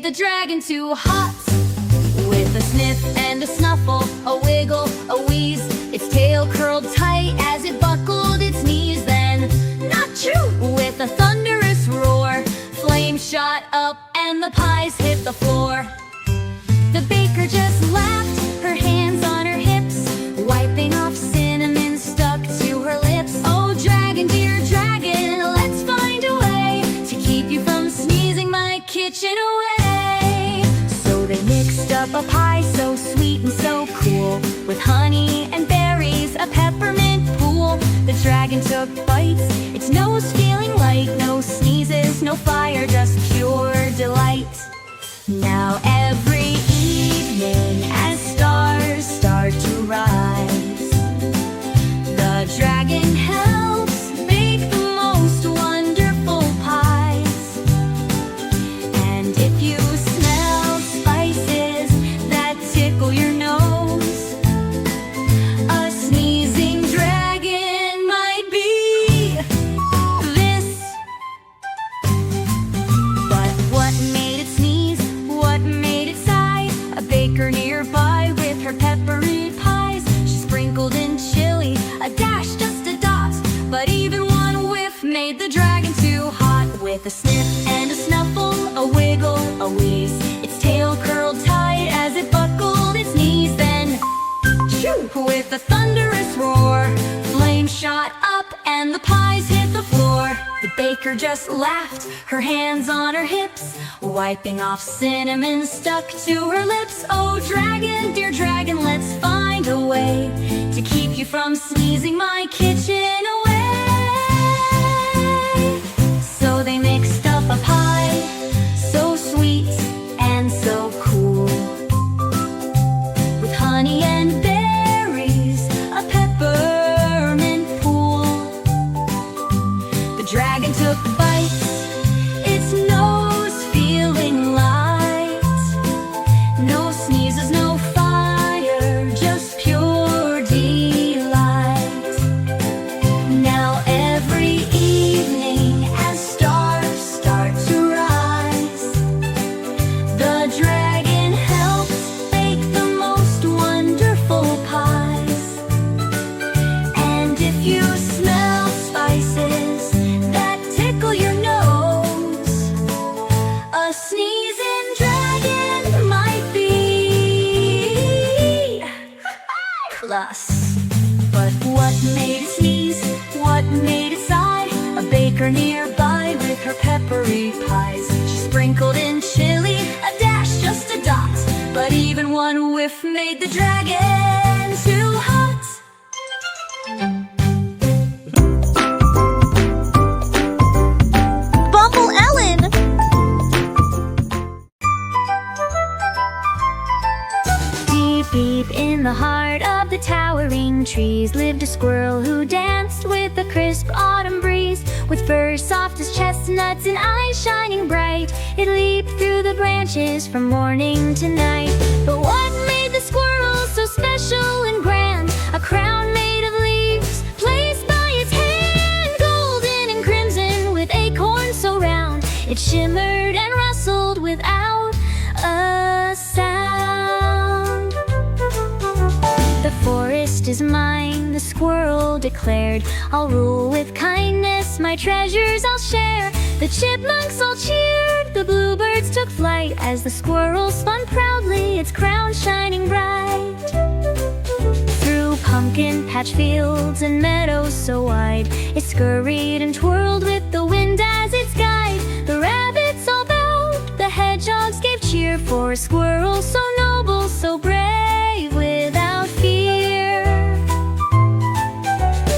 the dragon too hot. With a sniff and a snuffle, a wiggle, a wheeze, its tail curled tight as it buckled its knees. Then, not true! With a thunderous roar, flames shot up and the pies hit the floor. The baker just laughed, her hands on her hips, wiping off cinnamon stuck to her lips. Oh, dragon, dear dragon, let's find a way to keep you from sneezing my kitchen away. So they mixed up a pie so sweet and so cool, with honey and berries, a peppermint pool. The dragon took bites, its nose feeling light. No sneezes, no fire, just pure delight. Now every evening as stars start to rise, the dragon helps bake the most wonderful pies. And if you smell spices that tickle your nose, a sneezing dragon might be this. But what made it sneeze? What made it sigh? A baker nearby with her peppery pies. She sprinkled in chili, a dash, just a dot, but even one whiff made the dragon too hot. With a sniff and a snuffle, a wiggle, a wheeze, its tail curled tight as it buckled its knees. Then, shoo! With a thunderous roar, flames shot up and the pies hit the floor. The baker just laughed, her hands on her hips, wiping off cinnamon stuck to her lips. Oh, dragon, dear dragon, let's find a way to keep you from sneezing my kitchen away. So they mixed up a pie so sweet and so cool, with honey and berries, a peppermint pool. The dragon took bites, its nose feeling light. No sneezes, no fire, just pure delight. Now every evening as stars start to rise, the dragon helps bake the most wonderful pies. And if you smell spices that tickle your nose, a sneezing dragon might be plus. But what made it sneeze? What made it sigh? A baker nearby with her peppery pies. She sprinkled in chili, a dash, just a dot, but even one whiff made the dragon too hot. Bumble Ellen! Deep, deep in the heart of the towering trees lived a squirrel who danced with the crisp autumn breeze. With fur soft as chestnuts and eyes shining bright, it leaped through the branches from morning to night. But what made the squirrel so special and grand? A crown made of leaves placed by its hand, golden and crimson with acorns so round, it shimmered and rustled without a sound. The forest is mine, the squirrel declared. I'll rule with kindness, my treasures I'll share. The chipmunks all cheered, the bluebirds took flight as the squirrel spun proudly, its crown shining bright. Through pumpkin patch fields and meadows so wide, it scurried and twirled with the wind as its guide. The rabbits all bowed, the hedgehogs gave cheer for a squirrel so noble, so brave, without fear.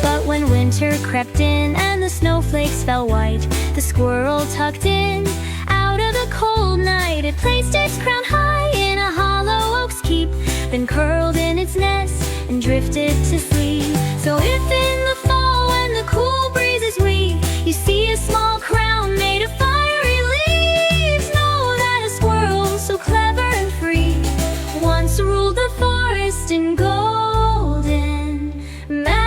But when winter crept in and the snowflakes fell white, the squirrel tucked in out of the cold night. It placed its crown high in a hollow oak's keep, then curled in its nest and drifted to sleep. So if in the fall when the cool breezes weep, you see a small crown made of fiery leaves, know that a squirrel so clever and free once ruled the forest in golden majesty.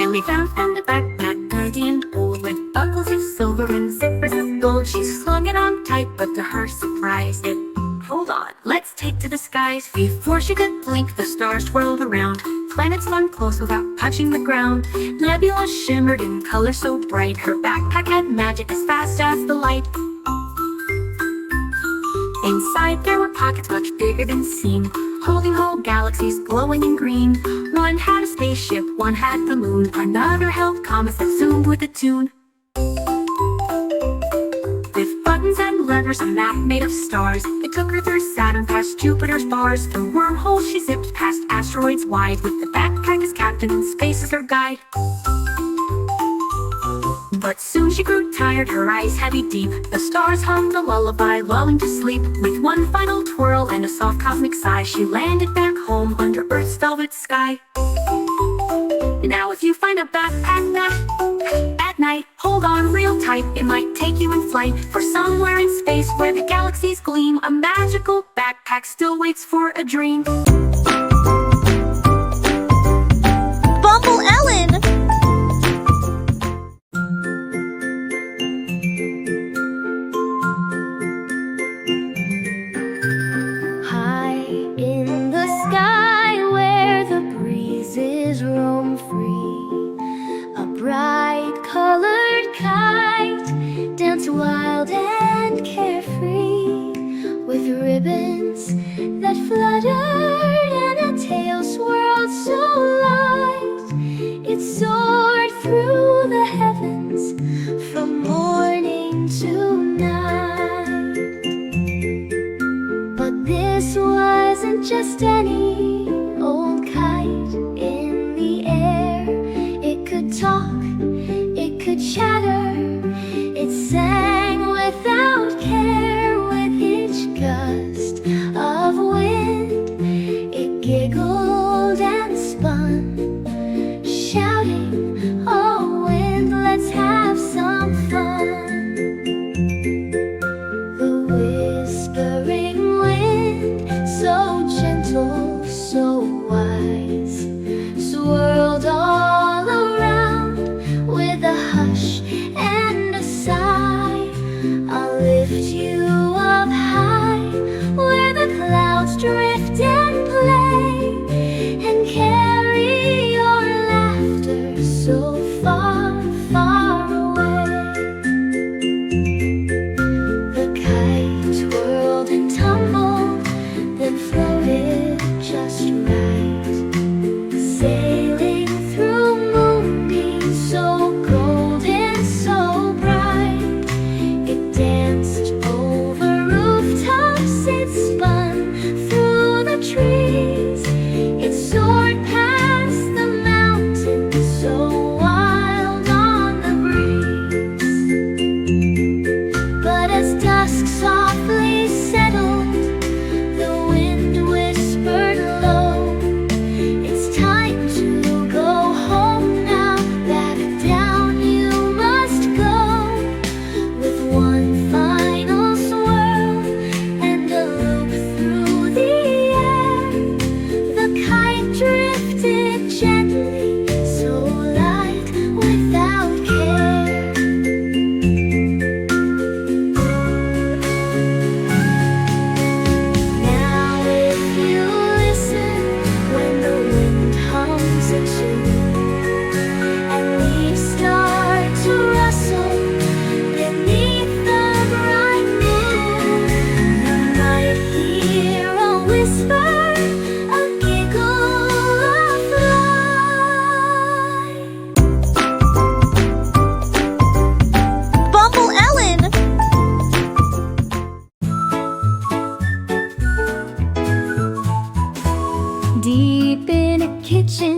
And we found a backpack dirty and old, with buckles of silver and zippers of gold. She slung it on tight, but to her surprise it, hold on, let's take to the skies. Before she could blink, the stars twirled around. Planets flung close without touching the ground. Nebula shimmered in color so bright. Her backpack had magic as fast as the light. Inside there were pockets much bigger than seen, holding whole galaxies glowing in green. One had a spaceship, one had the moon, another held comets that zoomed with a tune. With buttons and levers, a map made of stars, it took her through Saturn past Jupiter's bars. Through wormholes she zipped past asteroids wide, with the backpack as captain and space as her guide. But soon she grew tired, her eyes heavy deep. The stars hummed a lullaby, lulling to sleep. With one final twirl and a soft cosmic sigh, she landed back home under Earth's velvet sky. Now if you find a backpack at night, hold on real tight, it might take you in flight. For somewhere in space where the galaxies gleam, a magical backpack still waits for a dream. Bumble Ellen! High in the sky where the breezes roam free, a bright colored kite danced wild and carefree, with ribbons that fluttered and a tail swirled so light. It soared through the heavens from morning to night. But this wasn't just any old kite in the air. It could talk, it could chatter, it sang without care. With each gust of wind, it giggled and spun, shouting, "Oh wind, let's have some fun." The whispering wind, so gentle, so wise, swirled all around with a hush and a sigh. I'll lift you up high where the clouds drift and play, and carry your laughter so far, far away. The kite whirled and tumbled, then floated just right, sailing through moonbeams so golden, so bright. It danced over rooftops, it spun through the trees, it soared past the mountains so wild on the breeze. But as dusk softly settled, the wind whispered low, "It's time to go home now, back down you must go." With one final swirl and a loop through the air, the kite drifted gently, so light, without care. Now if you listen when the wind hums a tune, and leaves start to rustle beneath the bright moon, you might hear a whisper, a giggle, a fly. Bumble Ellen! Deep in a kitchen,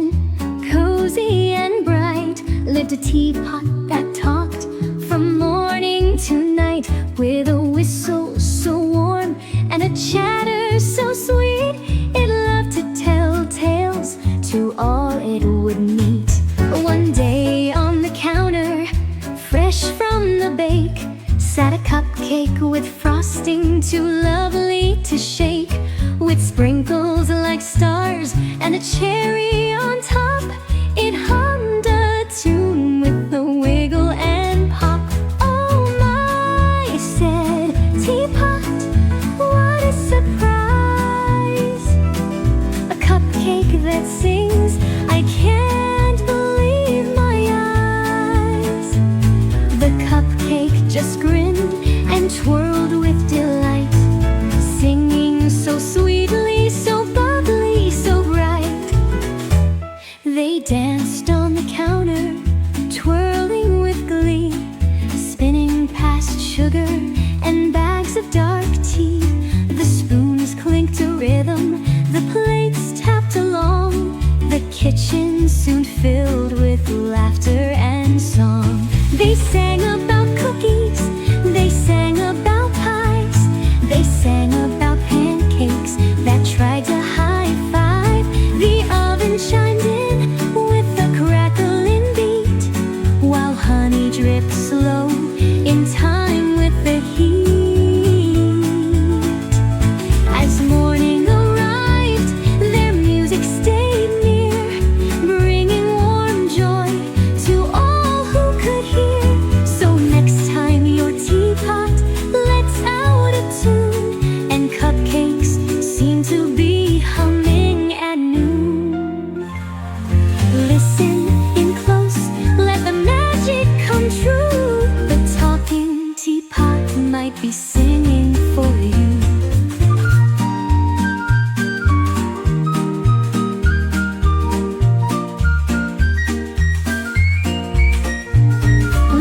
cozy and bright, lived a teapot that talked from morning to night, with a whistle so warm and a chatter so sweet. It loved to tell tales to all it would meet. One day on the counter, fresh from the bake, sat a cupcake with frosting too lovely to shake, with sprinkles like stars and a cherry on top. It hummed a dripped slow in time with the heat. As morning arrived, their music stayed near, bringing warm joy to all who could hear. So next time your teapot lets out a tune, and cupcakes seem to be humming at noon. Listen in close, let the magic come true. The talking teapot might be singing for you.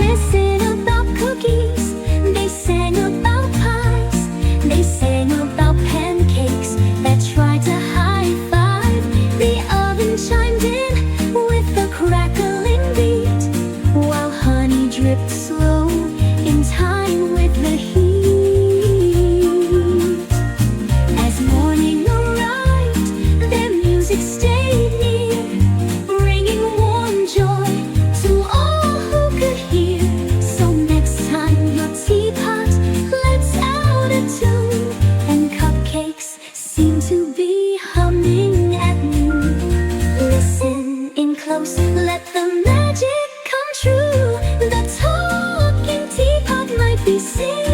Listen about cookies, they sang about pies, they sang about pancakes that tried to high five. The oven chimed in with a crackling beat, while honey dripped slow in time with the heat. As morning arrived, their music stayed near, bringing warm joy to all who could hear. So next time your teapot lets out a tune, and cupcakes seem to be humming at noon. Listen in close, let the magic come true. The talking teapot might be singing